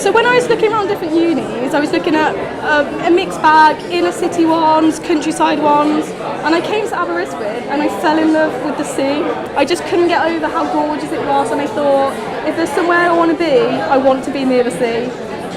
So when I was looking around different unis, I was looking at a mixed bag, inner city ones, countryside ones, and I came to Aberystwyth and I fell in love with the sea. I just couldn't get over how gorgeous it was, and I thought, if there's somewhere I want to be near the sea.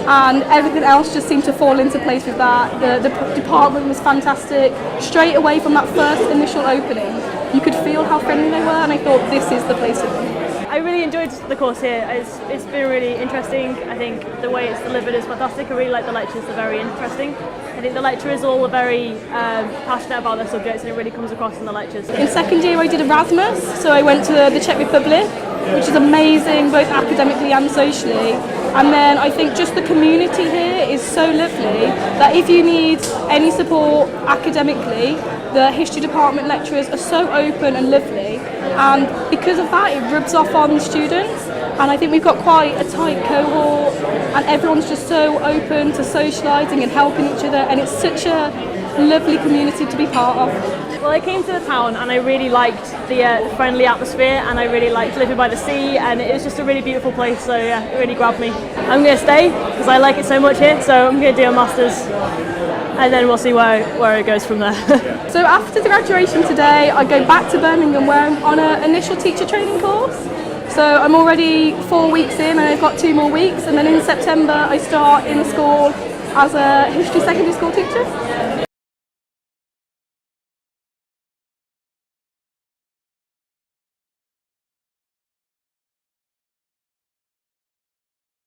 And everything else just seemed to fall into place with that. The department was fantastic. Straight away from that first initial opening, you could feel how friendly they were, and I thought, this is the place for me. I really enjoyed the course here. It's been really interesting. I think the way it's delivered is fantastic. I really like the lectures, they're very interesting. I think the lecturers all are very passionate about their subjects, and it really comes across in the lectures. In second year I did Erasmus, so I went to the Czech Republic, which is amazing both academically and socially. And then I think just the community here is so lovely that if you need any support academically, the history department lecturers are so open and lovely, and because of that it rubs off on the students, and I think we've got quite a tight cohort and everyone's just so open to socialising and helping each other, and it's such a lovely community to be part of. Well, I came to the town and I really liked the friendly atmosphere, and I really liked living by the sea, and it was just a really beautiful place, so yeah, it really grabbed me. I'm going to stay because I like it so much here, so I'm going to do a Masters and then we'll see where it goes from there. So after the graduation today, I go back to Birmingham where I'm on an initial teacher training course. So I'm already 4 weeks in and I've got 2 more weeks, and then in September I start in a school as a history secondary school teacher.